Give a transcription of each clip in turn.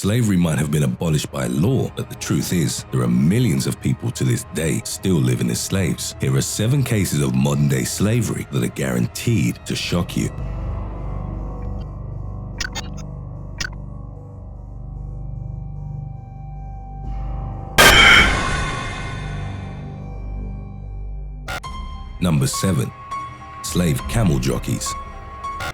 Slavery might have been abolished by law, but the truth is, there are millions of people to this day still living as slaves. Here are 7 cases of modern-day slavery that are guaranteed to shock you. Number 7. Slave camel jockeys.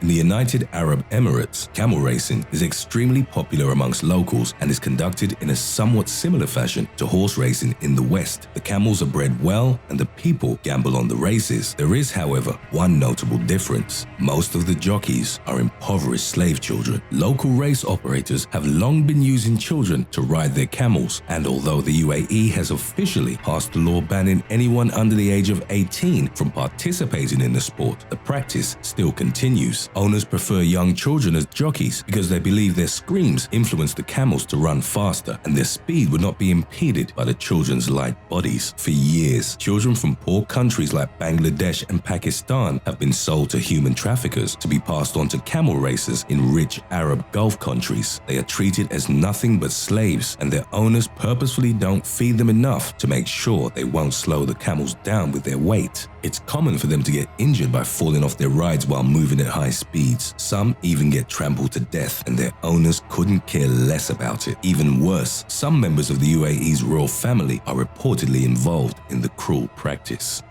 In the United Arab Emirates, camel racing is extremely popular amongst locals and is conducted in a somewhat similar fashion to horse racing in the West. The camels are bred well and the people gamble on the races. There is, however, one notable difference. Most of the jockeys are impoverished slave children. Local race operators have long been using children to ride their camels, and although the UAE has officially passed a law banning anyone under the age of 18 from participating in the sport, the practice still continues. Owners prefer young children as jockeys because they believe their screams influence the camels to run faster and their speed would not be impeded by the children's light bodies. For years, children from poor countries like Bangladesh and Pakistan have been sold to human traffickers to be passed on to camel racers in rich Arab Gulf countries. They are treated as nothing but slaves, and their owners purposefully don't feed them enough to make sure they won't slow the camels down with their weight. It's common for them to get injured by falling off their rides while moving at high speeds. Some even get trampled to death, and their owners couldn't care less about it. Even worse, some members of the UAE's royal family are reportedly involved in the cruel practice.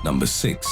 Number 6.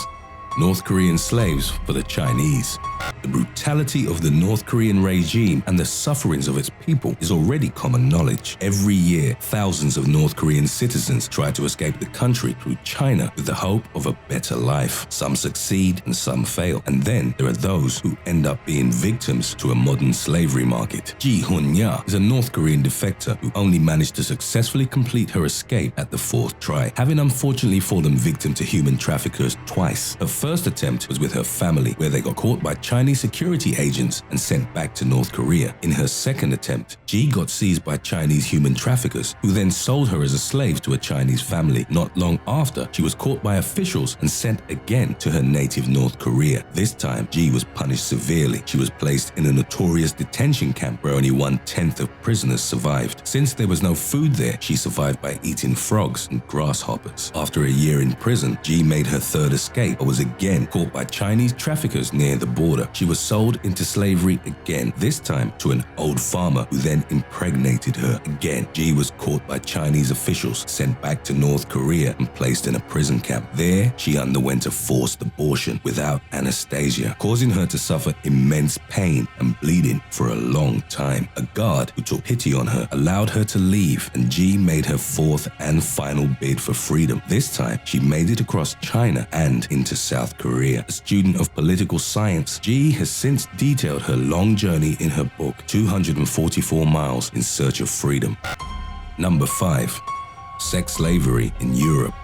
North Korean slaves for the Chinese. The brutality of the North Korean regime and the sufferings of its people is already common knowledge. Every year, thousands of North Korean citizens try to escape the country through China with the hope of a better life. Some succeed and some fail, and then there are those who end up being victims to a modern slavery market. Ji Hun-ya is a North Korean defector who only managed to successfully complete her escape at the 4th try, having unfortunately fallen victim to human traffickers twice. Her first attempt was with her family, where they got caught by Chinese security agents and sent back to North Korea. In her second attempt, Ji got seized by Chinese human traffickers, who then sold her as a slave to a Chinese family. Not long after, she was caught by officials and sent again to her native North Korea. This time, Ji was punished severely. She was placed in a notorious detention camp where only 1/10 of prisoners survived. Since there was no food there, she survived by eating frogs and grasshoppers. After a year in prison, Ji made her third escape, but was again caught by Chinese traffickers near the border. She was sold into slavery again, this time to an old farmer who then impregnated her again. Ji was caught by Chinese officials, sent back to North Korea and placed in a prison camp. There, she underwent a forced abortion without anesthesia, causing her to suffer immense pain and bleeding for a long time. A guard who took pity on her allowed her to leave, and Ji made her 4th and final bid for freedom. This time, she made it across China and into South Korea. A student of political science, Ji has since detailed her long journey in her book, 244 Miles in Search of Freedom. Number 5. Sex slavery in Europe.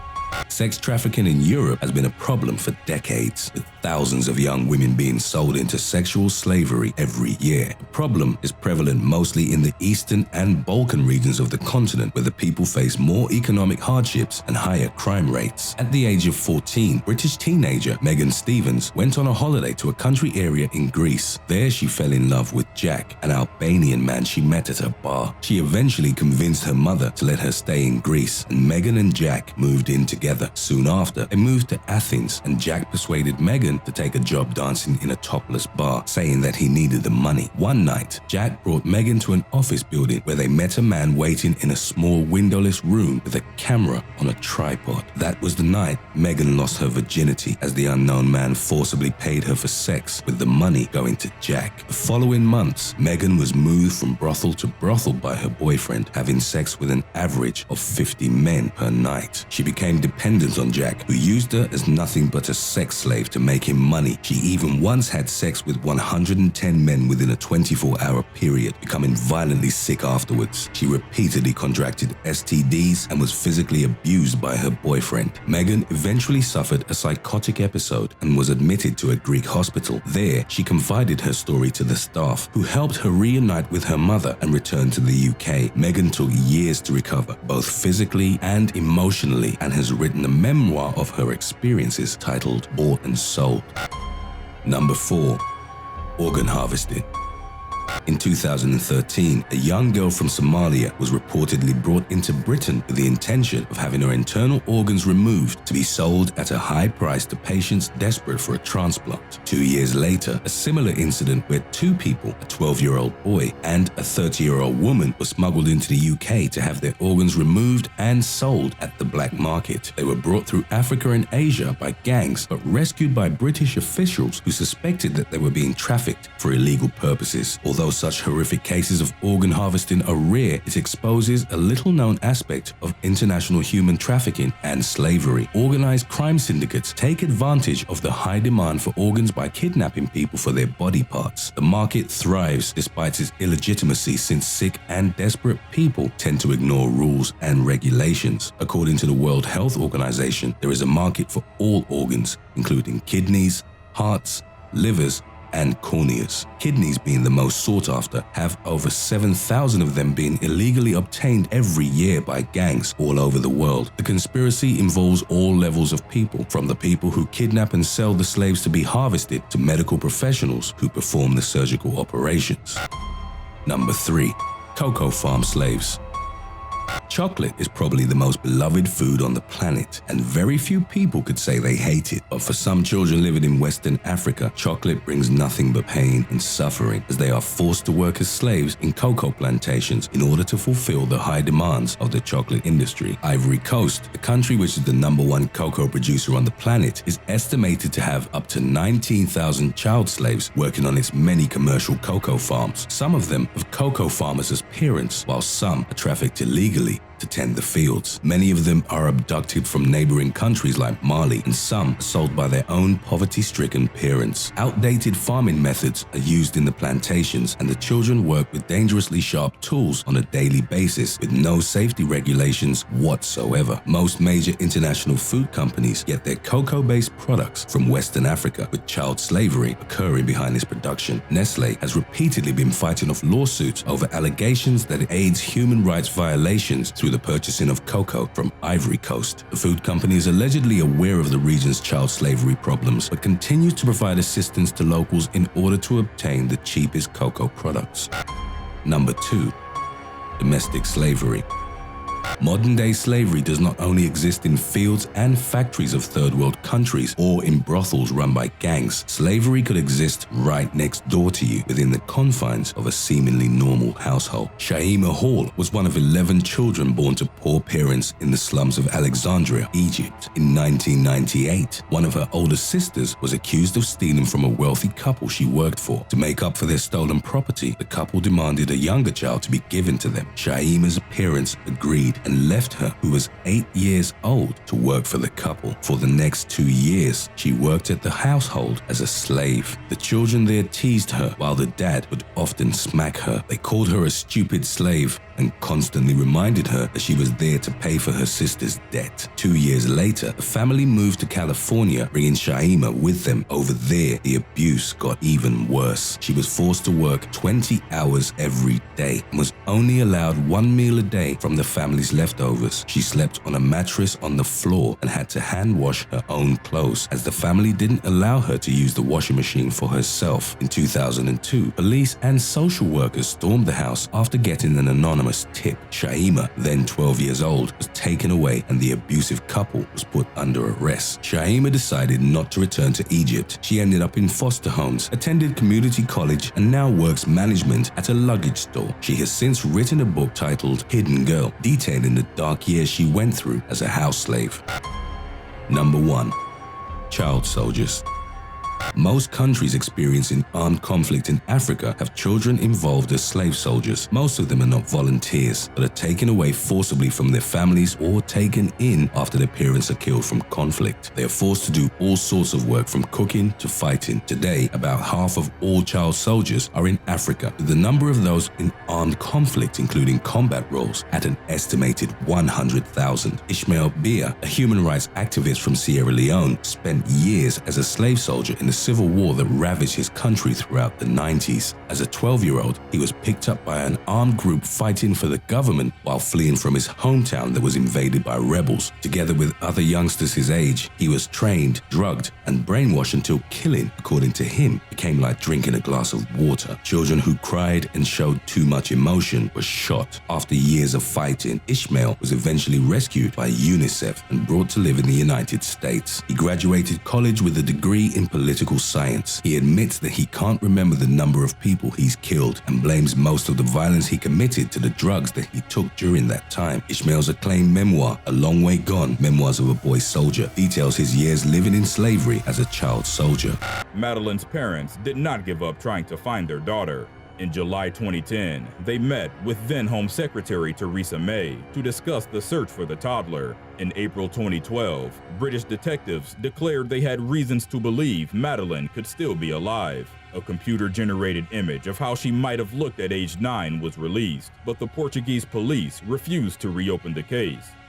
Sex trafficking in Europe has been a problem for decades, with thousands of young women being sold into sexual slavery every year. The problem is prevalent mostly in the eastern and Balkan regions of the continent, where the people face more economic hardships and higher crime rates. At the age of 14, British teenager Megan Stevens went on a holiday to a country area in Greece. There she fell in love with Jack, an Albanian man she met at her bar. She eventually convinced her mother to let her stay in Greece, and Megan and Jack moved in together. Soon after, they moved to Athens, and Jack persuaded Megan to take a job dancing in a topless bar, saying that he needed the money. One night, Jack brought Megan to an office building where they met a man waiting in a small windowless room with a camera on a tripod. That was the night Megan lost her virginity, as the unknown man forcibly paid her for sex, with the money going to Jack. The following months, Megan was moved from brothel to brothel by her boyfriend, having sex with an average of 50 men per night. She became dependent on Jack, who used her as nothing but a sex slave to make him money. She even once had sex with 110 men within a 24-hour period, becoming violently sick afterwards. She repeatedly contracted STDs and was physically abused by her boyfriend. Megan eventually suffered a psychotic episode and was admitted to a Greek hospital. There, she confided her story to the staff, who helped her reunite with her mother and return to the UK. Megan took years to recover, both physically and emotionally, and has written a memoir of her experiences titled Bought and Sold. Number 4. Organ harvesting. In 2013, a young girl from Somalia was reportedly brought into Britain with the intention of having her internal organs removed to be sold at a high price to patients desperate for a transplant. 2 years later, a similar incident where two people, a 12-year-old boy and a 30-year-old woman, were smuggled into the UK to have their organs removed and sold at the black market. They were brought through Africa and Asia by gangs, but rescued by British officials who suspected that they were being trafficked for illegal purposes. Although such horrific cases of organ harvesting are rare, it exposes a little-known aspect of international human trafficking and slavery. Organized crime syndicates take advantage of the high demand for organs by kidnapping people for their body parts. The market thrives despite its illegitimacy, since sick and desperate people tend to ignore rules and regulations. According to the World Health Organization, there is a market for all organs, including kidneys, hearts, livers, and corneas. Kidneys, being the most sought after, have over 7,000 of them being illegally obtained every year by gangs all over the world. The conspiracy involves all levels of people, from the people who kidnap and sell the slaves to be harvested to medical professionals who perform the surgical operations. Number 3. Cocoa farm slaves. Chocolate is probably the most beloved food on the planet, and very few people could say they hate it. But for some children living in Western Africa, chocolate brings nothing but pain and suffering, as they are forced to work as slaves in cocoa plantations in order to fulfill the high demands of the chocolate industry. Ivory Coast, the country which is the #1 cocoa producer on the planet, is estimated to have up to 19,000 child slaves working on its many commercial cocoa farms. Some of them have cocoa farmers as parents, while some are trafficked illegally to tend the fields. Many of them are abducted from neighboring countries like Mali, and some are sold by their own poverty-stricken parents. Outdated farming methods are used in the plantations, and the children work with dangerously sharp tools on a daily basis with no safety regulations whatsoever. Most major international food companies get their cocoa-based products from Western Africa, with child slavery occurring behind this production. Nestle has repeatedly been fighting off lawsuits over allegations that it aids human rights violations through the purchasing of cocoa from Ivory Coast. The food company is allegedly aware of the region's child slavery problems, but continues to provide assistance to locals in order to obtain the cheapest cocoa products. Number 2. Domestic slavery. Modern-day slavery does not only exist in fields and factories of third-world countries or in brothels run by gangs. Slavery could exist right next door to you within the confines of a seemingly normal household. Shaima Hall was one of 11 children born to poor parents in the slums of Alexandria, Egypt. In 1998, one of her older sisters was accused of stealing from a wealthy couple she worked for. To make up for their stolen property, the couple demanded a younger child to be given to them. Shaima's parents agreed and left her, who was 8 years old, to work for the couple. For the next 2 years, she worked at the household as a slave. The children there teased her, while the dad would often smack her. They called her a stupid slave and constantly reminded her that she was there to pay for her sister's debt. 2 years later, the family moved to California, bringing Shaima with them. Over there, the abuse got even worse. She was forced to work 20 hours every day and was only allowed 1 meal a day from the family's leftovers. She slept on a mattress on the floor and had to hand wash her own clothes, as the family didn't allow her to use the washing machine for herself. In 2002, police and social workers stormed the house after getting an anonymous tip. Shaima, then 12 years old, was taken away and the abusive couple was put under arrest. Shaima decided not to return to Egypt. She ended up in foster homes, attended community college, and now works management at a luggage store. She has since written a book titled Hidden Girl, detailing the dark years she went through as a house slave. Number 1. Child soldiers. Most countries experiencing armed conflict in Africa have children involved as slave soldiers. Most of them are not volunteers, but are taken away forcibly from their families or taken in after their parents are killed from conflict. They are forced to do all sorts of work, from cooking to fighting. Today, about half of all child soldiers are in Africa, with the number of those in armed conflict, including combat roles, at an estimated 100,000. Ishmael Bia, a human rights activist from Sierra Leone, spent years as a slave soldier in the civil war that ravaged his country throughout the 90s. As a 12-year-old, he was picked up by an armed group fighting for the government while fleeing from his hometown that was invaded by rebels. Together with other youngsters his age, he was trained, drugged, and brainwashed until killing, according to him, became like drinking a glass of water. Children who cried and showed too much emotion were shot. After years of fighting, Ishmael was eventually rescued by UNICEF and brought to live in the United States. He graduated college with a degree in political science. He admits that he can't remember the number of people he's killed and blames most of the violence he committed to the drugs that he took during that time. Ishmael's acclaimed memoir, A Long Way Gone, Memoirs of a Boy Soldier, details his years living in slavery as a child soldier. Madeline's parents did not give up trying to find their daughter. In July 2010, they met with then Home Secretary Theresa May to discuss the search for the toddler. In April 2012, British detectives declared they had reasons to believe Madeline could still be alive. A computer-generated image of how she might have looked at age 9 was released, but the Portuguese police refused to reopen the case.